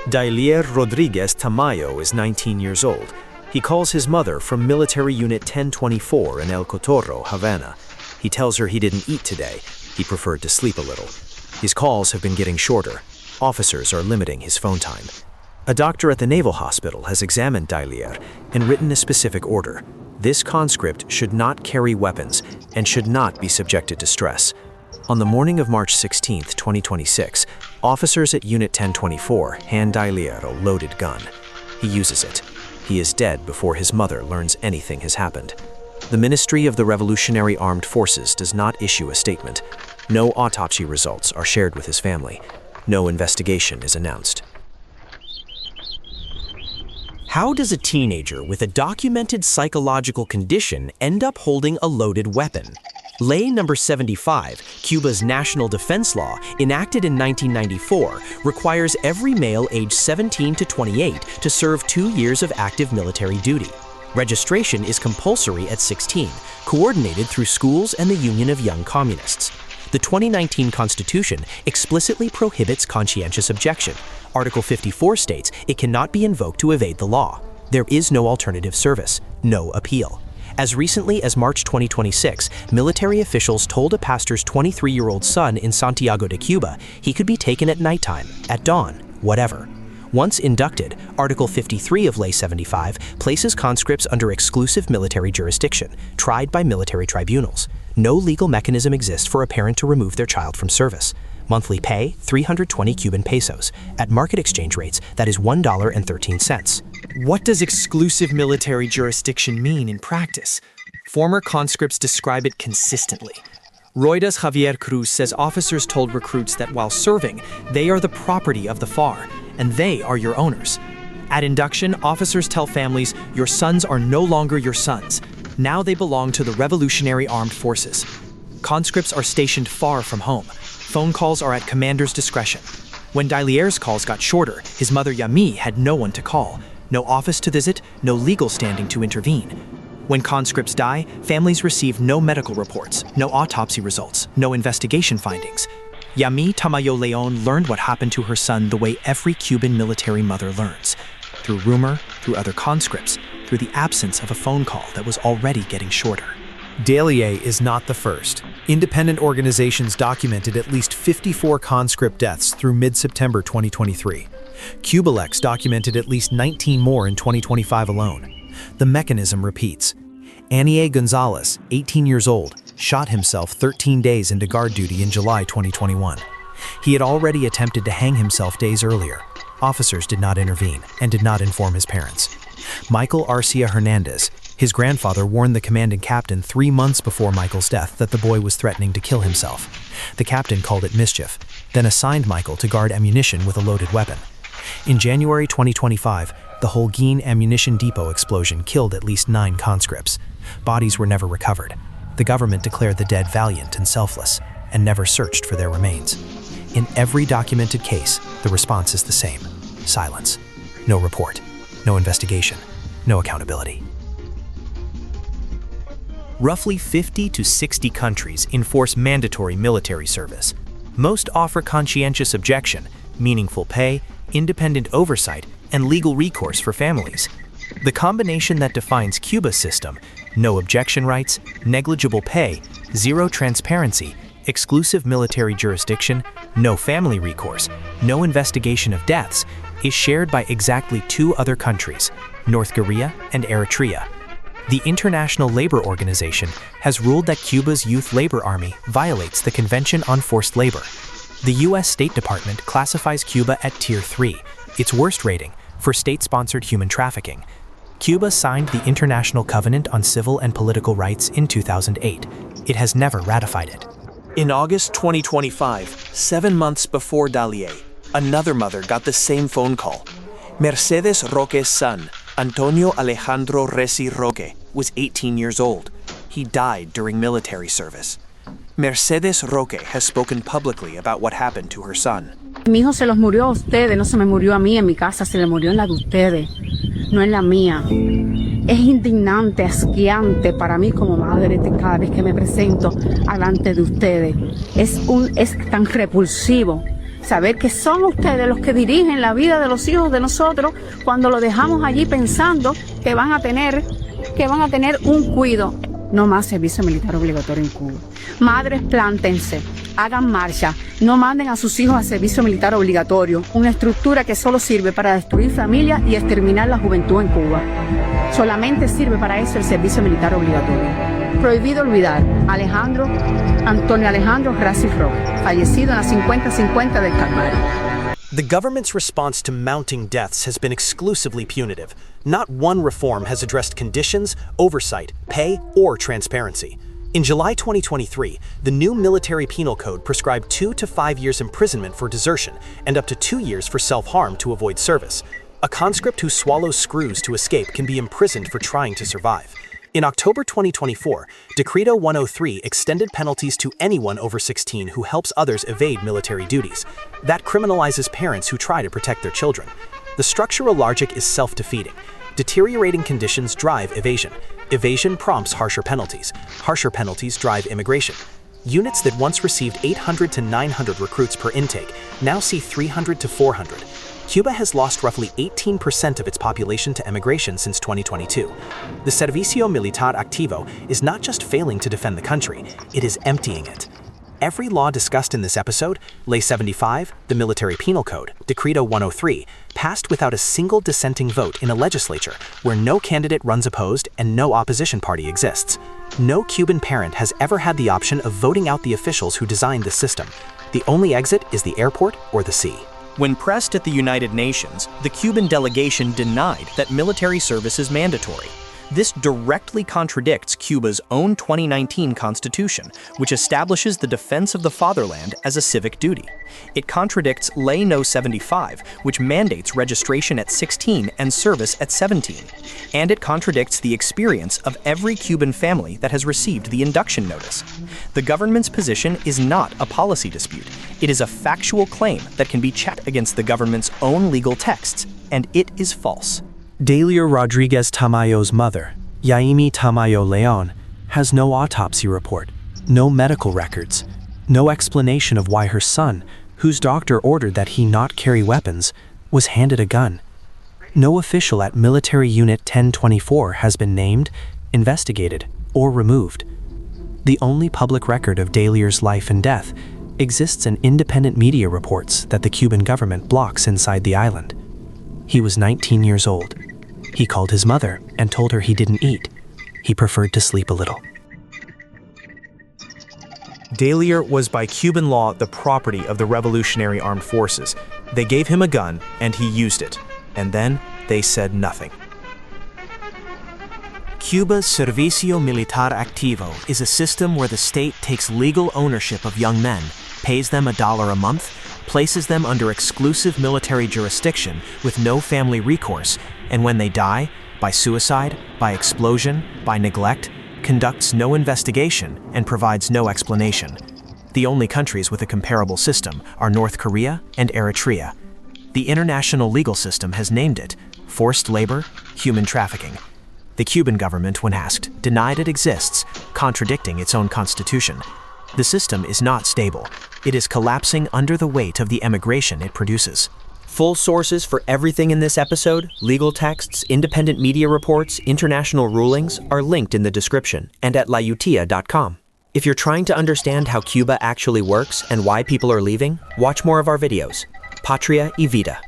Dailier Rodríguez Tamayo is 19 years old. He calls his mother from Military Unit 1024 in El Cotorro, Havana. He tells her he didn't eat today. He preferred to sleep a little. His calls have been getting shorter. Officers are limiting his phone time. A doctor at the Naval Hospital has examined Dailier and written a specific order. This conscript should not carry weapons and should not be subjected to stress. On the morning of March 16, 2026, officers at Unit 1024 hand Dailier a loaded gun. He uses it. He is dead before his mother learns anything has happened. The Ministry of the Revolutionary Armed Forces does not issue a statement. No autopsy results are shared with his family. No investigation is announced. How does a teenager with a documented psychological condition end up holding a loaded weapon? Ley number 75, Cuba's national defense law, enacted in 1994, requires every male aged 17 to 28 to serve 2 years of active military duty. Registration is compulsory at 16, coordinated through schools and the Union of Young Communists. The 2019 Constitution explicitly prohibits conscientious objection. Article 54 states it cannot be invoked to evade the law. There is no alternative service, no appeal. As recently as March 2026, military officials told a pastor's 23-year-old son in Santiago de Cuba he could be taken at nighttime, at dawn, whatever. Once inducted, Article 53 of Ley 75 places conscripts under exclusive military jurisdiction, tried by military tribunals. No legal mechanism exists for a parent to remove their child from service. Monthly pay, 320 Cuban pesos. At market exchange rates, that is $1.13. What does exclusive military jurisdiction mean in practice? Former conscripts describe it consistently. Reuters' Javier Cruz says officers told recruits that while serving, they are the property of the FAR, and they are your owners. At induction, officers tell families, your sons are no longer your sons. Now they belong to the Revolutionary Armed Forces. Conscripts are stationed far from home. Phone calls are at commander's discretion. When Dailier's calls got shorter, his mother Yami had no one to call, no office to visit, no legal standing to intervene. When conscripts die, families receive no medical reports, no autopsy results, no investigation findings. Yami Tamayo Leon learned what happened to her son the way every Cuban military mother learns, through rumor, through other conscripts, through the absence of a phone call that was already getting shorter. Dailier is not the first. Independent organizations documented at least 54 conscript deaths through mid-September 2023. Cubalex documented at least 19 more in 2025 alone. The mechanism repeats. Anier Gonzalez, 18 years old, shot himself 13 days into guard duty in July 2021. He had already attempted to hang himself days earlier. Officers did not intervene and did not inform his parents. Michael Arcia Hernandez, his grandfather, warned the commanding captain 3 months before Michael's death that the boy was threatening to kill himself. The captain called it mischief, then assigned Michael to guard ammunition with a loaded weapon. In January 2025, the Holguin ammunition depot explosion killed at least 9 conscripts. Bodies were never recovered. The government declared the dead valiant and selfless, and never searched for their remains. In every documented case, the response is the same: silence. No report, no investigation, no accountability. Roughly 50 to 60 countries enforce mandatory military service. Most offer conscientious objection, meaningful pay, independent oversight, and legal recourse for families. The combination that defines Cuba's system, no objection rights, negligible pay, zero transparency, exclusive military jurisdiction, no family recourse, no investigation of deaths, is shared by exactly 2 other countries, North Korea and Eritrea. The International Labor Organization has ruled that Cuba's youth labor army violates the Convention on Forced Labor. The U.S. State Department classifies Cuba at Tier 3, its worst rating, for state-sponsored human trafficking. Cuba signed the International Covenant on Civil and Political Rights in 2008. It has never ratified it. In August 2025, 7 months before Dailier, another mother got the same phone call. Mercedes Roque's son, Antonio Alejandro Resi Roque, was 18 years old. He died during military service. Mercedes Roque has spoken publicly about what happened to her son. Mi hijo se los murió a ustedes, no se me murió a mí en mi casa, se le murió en la de ustedes, no en la mía. Es indignante, asqueante para mí como madre cada vez que me presento delante de ustedes. Es tan repulsivo saber que son ustedes los que dirigen la vida de los hijos de nosotros cuando los dejamos allí pensando que van a tener un cuido. No más servicio militar obligatorio en Cuba. Madres, plántense, hagan marcha, no manden a sus hijos a servicio militar obligatorio, una estructura que solo sirve para destruir familias y exterminar la juventud en Cuba. Solamente sirve para eso el servicio militar obligatorio. Prohibido olvidar Antonio Alejandro Gracias Roque, fallecido en la 50-50 del Calvario. The government's response to mounting deaths has been exclusively punitive. Not one reform has addressed conditions, oversight, pay, or transparency. In July 2023, the new military penal code prescribed 2 to 5 years imprisonment for desertion and up to 2 years for self-harm to avoid service. A conscript who swallows screws to escape can be imprisoned for trying to survive. In October 2024, Decreto 103 extended penalties to anyone over 16 who helps others evade military duties. That criminalizes parents who try to protect their children. The structural logic is self-defeating. Deteriorating conditions drive evasion. Evasion prompts harsher penalties. Harsher penalties drive immigration. Units that once received 800 to 900 recruits per intake now see 300 to 400. Cuba has lost roughly 18% of its population to emigration since 2022. The Servicio Militar Activo is not just failing to defend the country, it is emptying it. Every law discussed in this episode, Ley 75, the Military Penal Code, Decreto 103, passed without a single dissenting vote in a legislature where no candidate runs opposed and no opposition party exists. No Cuban parent has ever had the option of voting out the officials who designed this system. The only exit is the airport or the sea. When pressed at the United Nations, the Cuban delegation denied that military service is mandatory. This directly contradicts Cuba's own 2019 constitution, which establishes the defense of the fatherland as a civic duty. It contradicts Ley No. 75, which mandates registration at 16 and service at 17. And it contradicts the experience of every Cuban family that has received the induction notice. The government's position is not a policy dispute. It is a factual claim that can be checked against the government's own legal texts, and it is false. Dailier Rodríguez Tamayo's mother, Yaimi Tamayo León, has no autopsy report, no medical records, no explanation of why her son, whose doctor ordered that he not carry weapons, was handed a gun. No official at Military Unit 1024 has been named, investigated, or removed. The only public record of Dailier's life and death exists in independent media reports that the Cuban government blocks inside the island. He was 19 years old. He called his mother and told her he didn't eat. He preferred to sleep a little. Dailier was by Cuban law the property of the Revolutionary Armed Forces. They gave him a gun and he used it. And then they said nothing. Cuba's Servicio Militar Activo is a system where the state takes legal ownership of young men, pays them $1 a month, places them under exclusive military jurisdiction with no family recourse, and when they die, by suicide, by explosion, by neglect, conducts no investigation and provides no explanation. The only countries with a comparable system are North Korea and Eritrea. The international legal system has named it forced labor, human trafficking. The Cuban government, when asked, denied it exists, contradicting its own constitution. The system is not stable. It is collapsing under the weight of the emigration it produces. Full sources for everything in this episode, legal texts, independent media reports, international rulings, are linked in the description and at layutia.com. If you're trying to understand how Cuba actually works and why people are leaving, watch more of our videos. Patria y Vida.